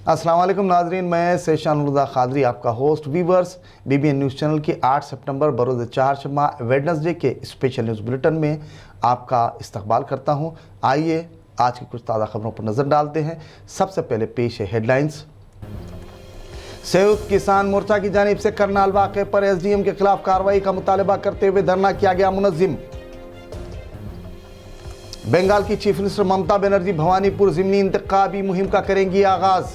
अस्सलाम वालेकुम नाजरीन, मैं सेशान उर्दा खादरी आपका होस्ट। वीवर्स, BBN न्यूज़ चैनल के 8 सितंबर बरोज़ चारशंबा वेडनेसडे के स्पेशल न्यूज़ बुलेटिन में आपका इस्तकबाल करता हूं। आइए आज की कुछ ताज़ा खबरों पर नज़र डालते हैं। सबसे पहले पेश है हेडलाइंस। संयुक्त किसान मोर्चा की जानिब से करनाल वाक़े पर SDM के खिलाफ कार्रवाई का मुतालबा करते हुए धरना किया गया मुनज़्ज़िम। बंगाल की चीफ मिनिस्टर ममता बनर्जी भवानीपुर ज़िमनी इंतखाबी मुहिम का करेंगी आगाज़।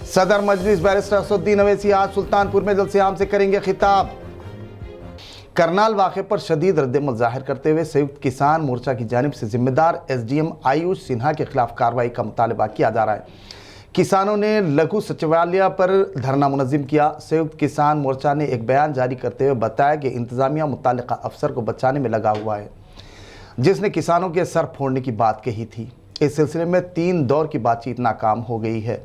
सदर मजलिस बैरिस्टर असदुद्दीन अवैसी आज सुल्तानपुर में जलसे आम से करेंगे खिताब। करनाल वाक़े पर शदीद रद्दअमल जाहिर करते हुए संयुक्त किसान मोर्चा की जानिब से जिम्मेदार SDM आयुष सिन्हा के खिलाफ कार्रवाई का मुतालबा किया जा रहा है। किसानों ने लघु सचिवालय पर धरना मुनज़्ज़िम किया। संयुक्त किसान मोर्चा ने एक बयान जारी करते हुए बताया कि इंतजामिया मुताल्लिक़ा अफसर को बचाने में लगा हुआ है, जिसने किसानों के सर फोड़ने की बात कही थी। इस सिलसिले में 3 दौर की बातचीत नाकाम हो गई है।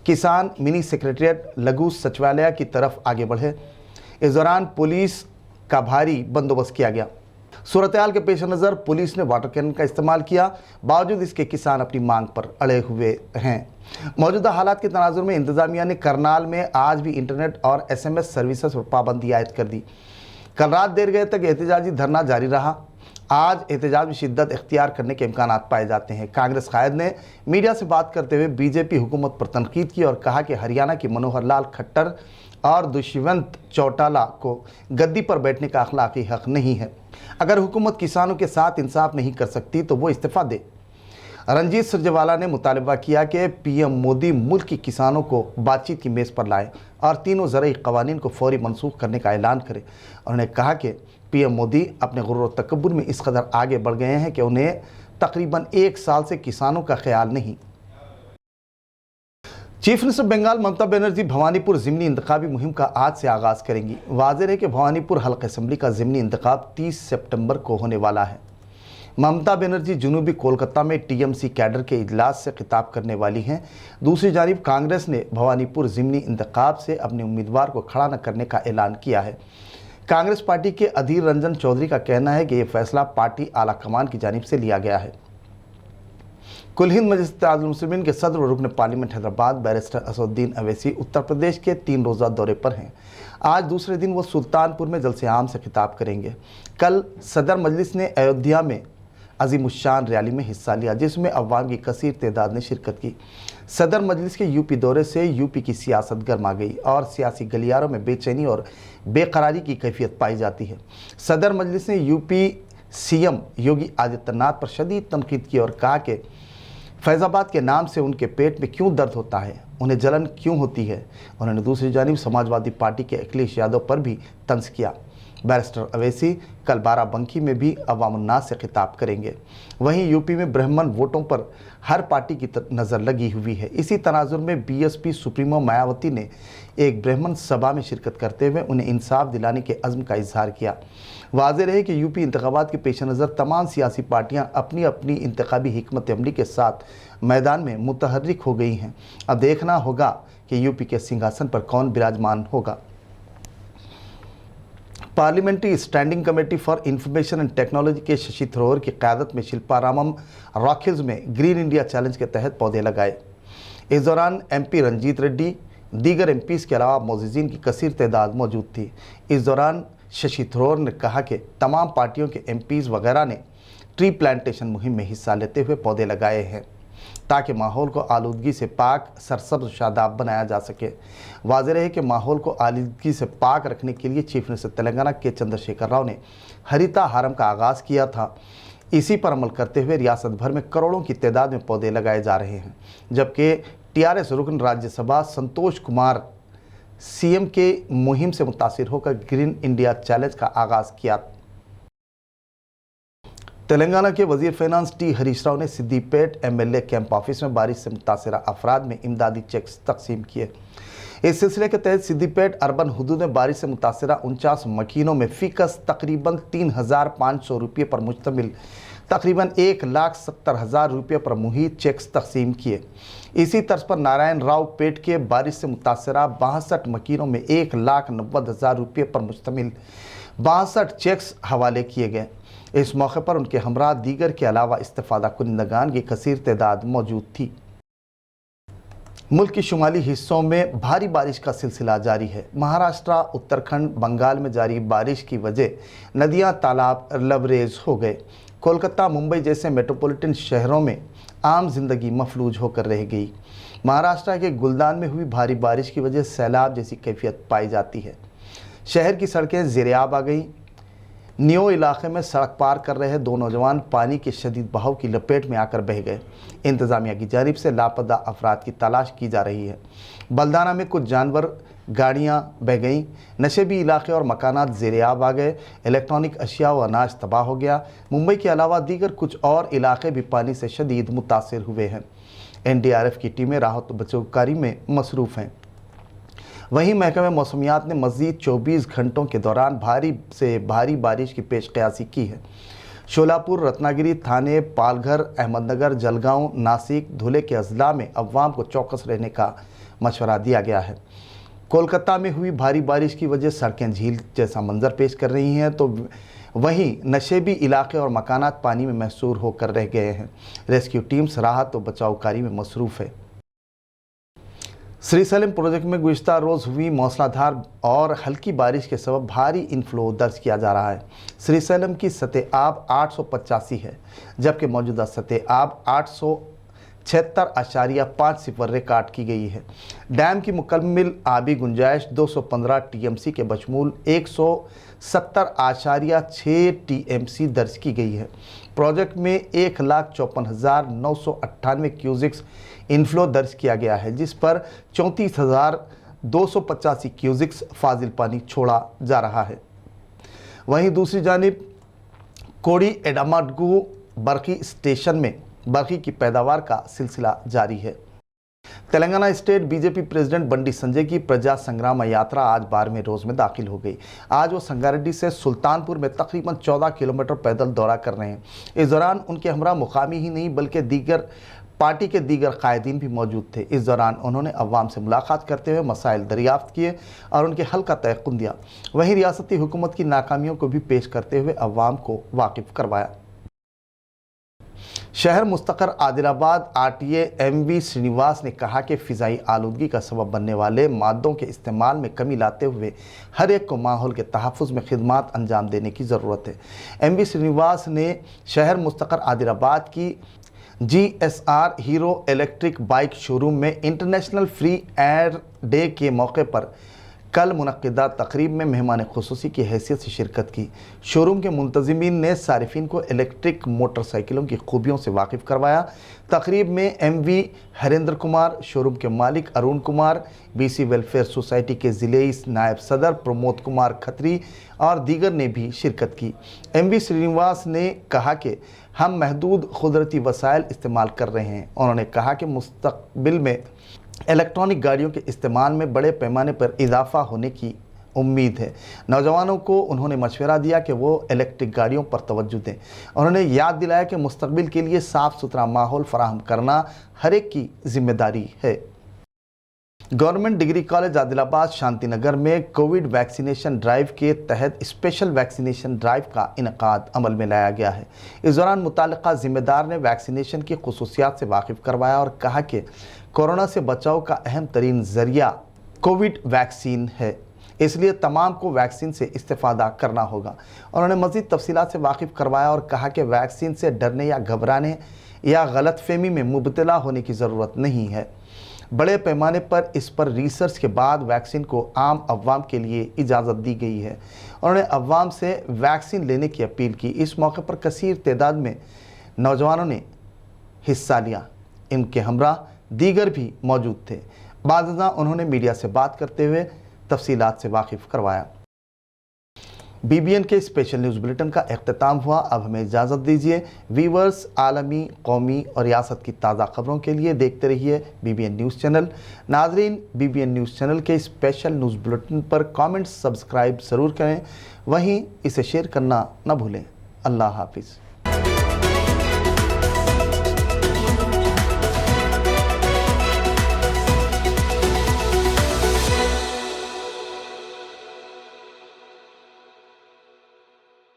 किसान मिनी सेक्रेटरीट लघु सचिवालय की तरफ आगे बढ़े। इस दौरान पुलिस का भारी बंदोबस्त किया गया। सूरत-ए-हाल के पेश नज़र पुलिस ने वाटर कैनन का इस्तेमाल किया। बावजूद इसके किसान अपनी मांग पर अड़े हुए हैं। मौजूदा हालात के तनाजुर में इंतजामिया ने करनाल में आज भी इंटरनेट और SMS सर्विसेज पर पाबंदी आयद कर दी। कल रात देर गए तक एहतजाजी धरना जारी रहा। आज एहतजाज में शिद्दत इख्तियार करने के इम्कानात पाए जाते हैं। कांग्रेस कायद ने मीडिया से बात करते हुए BJP हुकूमत पर तनकीद की और कहा कि हरियाणा की मनोहर लाल खट्टर और दुष्यंत चौटाला को गद्दी पर बैठने का अखलाकी हक नहीं है। अगर हुकूमत किसानों के साथ इंसाफ नहीं कर सकती तो वो इस्तीफा दे। रंजीत सुरजेवाला ने मुतालबा किया कि PM मोदी मुल्क के किसानों को बातचीत की मेज़ पर लाए और तीनों ज़रई क़वानीन को फौरी मनसूख करने का ऐलान करे। उन्होंने कहा कि PM मोदी अपने गुरूर और तकब्बुर में इस कदर आगे बढ़ गए हैं कि उन्हें तकरीबन 1 साल से किसानों का ख्याल नहीं। चीफ मिनिस्टर बंगाल ममता बनर्जी भवानीपुर ज़िमनी इंतखाबी मुहिम का आज से आगाज़ करेंगी। वाज़ेह है कि भवानीपुर हल्का असम्बली का ज़िमनी इंतखाब 30 सितंबर को होने वाला है। ममता बनर्जी जनूबी कोलकाता में TMC कैडर के इजलास से खिताब करने वाली हैं। दूसरी जानिब कांग्रेस ने भवानीपुर ज़िमनी इंतखाब से अपने उम्मीदवार को खड़ा न करने का ऐलान किया है। कांग्रेस पार्टी के अधीर रंजन चौधरी का कहना है कि यह फैसला पार्टी आला कमान की जानिब से लिया गया है। कुल हिंद मजलिस इत्तेहादुल मुस्लिमीन के सदर व रुकन पार्लियामेंट हैदराबाद बैरिस्टर असदुद्दीन अवैसी उत्तर प्रदेश के 3 रोज़ा दौरे पर हैं। आज दूसरे दिन वो सुल्तानपुर में जलसे आम से खिताब करेंगे। कल सदर मजलिस ने अयोध्या में अजीमुश्शान रैली में हिस्सा लिया, जिसमें अवाम की कसीर तादाद ने शिरकत की। सदर मजलिस के UP दौरे से UP की सियासत गर्मा गई और सियासी गलियारों में बेचैनी और बेकरारी की कैफियत पाई जाती है। सदर मजलिस ने UP CM योगी आदित्यनाथ पर शदीद तनकीद की और कहा कि फैज़ाबाद के नाम से उनके पेट में क्यों दर्द होता है, उन्हें जलन क्यों होती है। उन्होंने दूसरी जानिब समाजवादी पार्टी के अखिलेश यादव पर भी तंज किया। बैरिस्टर अवैसी कल बाराबंकी में भी अवाम उन्नास से खिताब करेंगे। वहीं UP में ब्राह्मण वोटों पर हर पार्टी की नज़र लगी हुई है। इसी तनाजुर में BSP सुप्रीमो मायावती ने एक ब्राह्मण सभा में शिरकत करते हुए उन्हें इंसाफ दिलाने के अज़्म का इजहार किया। वाज़ेह रहे कि UP इंतखाबात के पेश नज़र तमाम सियासी पार्टियाँ अपनी अपनी इंतखाबी हिकमत अमली के साथ मैदान में मुतहर्रिक हो गई हैं। अब देखना होगा कि UP के सिंहासन पर कौन विराजमान होगा। Parliamentary standing committee for information and technology के शशि थरूर की क़यादत में शिल्पारामम रॉक-हिल्स में ग्रीन इंडिया चैलेंज के तहत पौधे लगाए। इस दौरान MP रंजीत रेड्डी, दीगर MPs के अलावा मोअज़्ज़िज़ीन की कसीर तादाद मौजूद थी। इस दौरान शशि थरूर ने कहा कि तमाम पार्टियों के MPs वगैरह ने ट्री प्लांटेशन मुहिम में हिस्सा लेते हुए पौधे लगाए हैं ताकि माहौल को आलूदगी से पाक, सरसब्ज़, शादाब बनाया जा सके। वाज़ेह रहे कि माहौल को आलूदगी से पाक रखने के लिए चीफ मिनिस्टर तेलंगाना के चंद्रशेखर राव ने हरिता हारम का आगाज़ किया था। इसी पर अमल करते हुए रियासत भर में करोड़ों की तादाद में पौधे लगाए जा रहे हैं, जबकि TRS रुकन राज्यसभा संतोष कुमार CM के मुहिम से मुतासिर होकर ग्रीन इंडिया चैलेंज का आगाज़ किया। तेलंगाना के वज़ीर फाइनेंस T हरीश राव ने सिद्दीपेट MLA कैंप ऑफिस में बारिश से मुतासरा अफराद में इमदादी चेक्स तकसीम किए। इस सिलसिले के तहत सिद्दीपेट अर्बन हुदूद में बारिश से मुतासरा 49 मकीनों में फ़ीकस तकरीबन 3,500 रुपये पर मुश्तमिल तकरीबन 1,70,000 रुपये पर मुहित चेक्स तकसीम किए। इसी तर्ज पर नारायण राव पेट के बारिश से मुतासरा 62 मकीनों में 1,90,000 रुपये पर मुश्तमिल 62 चेक्स हवाले किए गए। इस मौके पर उनके हमरा दीगर के अलावा इस्तिफादा कुनिंदगान की कसीर तादाद मौजूद थी। मुल्क के शुमाली हिस्सों में भारी बारिश का सिलसिला जारी है। महाराष्ट्र, उत्तराखंड, बंगाल में जारी बारिश की वजह नदियां, तालाब लबरेज हो गए। कोलकाता, मुंबई जैसे मेट्रोपॉलिटन शहरों में आम जिंदगी मफलूज होकर रह गई। महाराष्ट्र के गुलदान में हुई भारी बारिश की वजह सैलाब जैसी कैफियत पाई जाती है। शहर की सड़कें ज़ेर-ए-आब आ गई। नियो इलाके में सड़क पार कर रहे दो नौजवान पानी के शदीद बहाव की लपेट में आकर बह गए। इंतज़ामिया की जानिब से लापता अफराद की तलाश की जा रही है। बल्दाना में कुछ जानवर गाड़ियां बह गईं। नशेबी इलाके और मकानात ज़ेर-ए-आब आ गए। इलेक्ट्रॉनिक अशिया व अनाज तबाह हो गया। मुंबई के अलावा दीगर कुछ और इलाके भी पानी से शदीद मुतासिर हुए हैं। NDRF की टीमें राहत बचाव कार्य में मसरूफ़ हैं। वहीं महकमे मौसमियात ने मज़ीद 24 घंटों के दौरान भारी से भारी बारिश की पेशकयासी की है। शोलापुर, रत्नागिरी, थाने, पालघर, अहमदनगर, जलगांव, नासिक, धुले के अजला में अवाम को चौकस रहने का मशवरा दिया गया है। कोलकाता में हुई भारी बारिश की वजह सड़कें झील जैसा मंजर पेश कर रही हैं, तो वहीं नशेबी इलाके और मकानात पानी में महसूर होकर रह गए हैं। रेस्क्यू टीम्स राहत और बचाव कार्य में मसरूफ़ है। श्रीशैलम प्रोजेक्ट में गुज़िश्ता रोज़ हुई मूसलाधार और हल्की बारिश के सबब भारी इनफ्लो दर्ज किया जा रहा है। श्रीशैलम की सतह आब 885 है, जबकि मौजूदा सतह आब 876.50 रिकॉर्ड की गई है। डैम की मुकम्मल आबी गुंजाइश 215 TMC के बशमूल 170.6 TMC दर्ज की गई है। प्रोजेक्ट में 1,54,998 क्यूजिक्स इनफ्लो दर्ज किया गया है, जिस पर 34,285 क्यूजिक्स फाजिल पानी छोड़ा जा रहा है। वहीं दूसरी जानिब कोड़ी एडामाडगू बरकी स्टेशन में बरकी की पैदावार का सिलसिला जारी है। Telangana state BJP president Bandi Sanjay की प्रजा संग्राम यात्रा आज बारहवें रोज में दाखिल हो गई। आज वो संगारेड्डी से सुल्तानपुर में तकरीबन 14 किलोमीटर पैदल दौरा कर रहे हैं। इस दौरान उनके हमरा मुकामी ही नहीं बल्कि पार्टी के दीगर कायदीन भी मौजूद थे। इस दौरान उन्होंने अवाम से मुलाकात करते हुए मसाइल दरियाफ्त किए और उनके हल का तयक़ुन दिया। वहीं रियासती हुकूमत की नाकामियों को भी पेश करते हुए अवाम को वाकिफ करवाया। शहर मुस्तकर आदिलाबाद RTA MV श्रीनिवास ने कहा कि फ़िज़ाई आलूदगी का सबब बनने वाले मादों के इस्तेमाल में कमी लाते हुए हर एक को माहौल के तहफ़्फ़ुज़ में खिदमात अंजाम देने की ज़रूरत है। MV श्रीनिवास ने शहर मुस्तकर आदिलाबाद की GSR hero electric bike showroom में इंटरनेशनल फ्री एयर डे के मौके पर कल मुनक़्क़िदा तक़रीब में मेहमान ख़ुसूसी की हैसियत से शिरकत की। शोरूम के मुंतज़िमीन ने सारिफिन को इलेक्ट्रिक मोटरसाइकिलों की खूबियों से वाकिफ़ करवाया। तक़रीब में MV हरेंद्र कुमार, शोरूम के मालिक Arun Kumar, BC welfare society के ज़िले नायब सदर प्रमोद कुमार खत्री और दीगर ने भी शिरकत की। MV श्रीनिवास ने कहा कि हम महदूद कुदरती वसाइल इस्तेमाल कर रहे हैं। उन्होंने कहा कि मुस्तक़बिल में इलेक्ट्रॉनिक गाड़ियों के इस्तेमाल में बड़े पैमाने पर इजाफा होने की उम्मीद है। नौजवानों को उन्होंने मशवरा दिया कि वो इलेक्ट्रिक गाड़ियों पर तवज्जो दें। उन्होंने याद दिलाया कि मुस्तक़बिल के लिए साफ़ सुथरा माहौल फराहम करना हर एक की जिम्मेदारी है। Government degree college Adilabad Shantinagar में कोविड वैक्सीनेशन ड्राइव के तहत स्पेशल वैक्सीनेशन ड्राइव का इनकाद अमल में लाया गया है। इस दौरान मुताल्लिक़ा ज़िम्मेदार ने वैक्सीनेशन की खुसूसियात से वाकिफ़ करवाया और कहा कि कोरोना से बचाव का अहम तरीन ज़रिया कोविड वैक्सीन है, इसलिए तमाम को वैक्सीन से इस्तेफ़ादा करना होगा। उन्होंने मज़ीद तफसीलात से वाकिफ़ करवाया और कहा कि वैक्सीन से डरने या घबराने या गलतफ़हमी में मुब्तला होने की ज़रूरत नहीं है। बड़े पैमाने पर इस पर रिसर्च के बाद वैक्सीन को आम अवाम के लिए इजाज़त दी गई है। उन्होंने अवाम से वैक्सीन लेने की अपील की। इस मौके पर कसीर तादाद में नौजवानों ने हिस्सा लिया। इनके हमरा दीगर भी मौजूद थे। बाज़ उन्होंने मीडिया से बात करते हुए तफसीलात से वाकिफ़ करवाया। BBN के स्पेशल न्यूज़ बुलेटिन का इख्तिताम हुआ। अब हमें इजाज़त दीजिए। वीवर्स, आलमी, कौमी और रियासत की ताज़ा खबरों के लिए देखते रहिए BBN न्यूज़ चैनल। नाजरीन, BBN न्यूज़ चैनल के स्पेशल न्यूज़ बुलेटिन पर कमेंट सब्सक्राइब ज़रूर करें, वहीं इसे शेयर करना न भूलें। अल्लाह हाफिज़।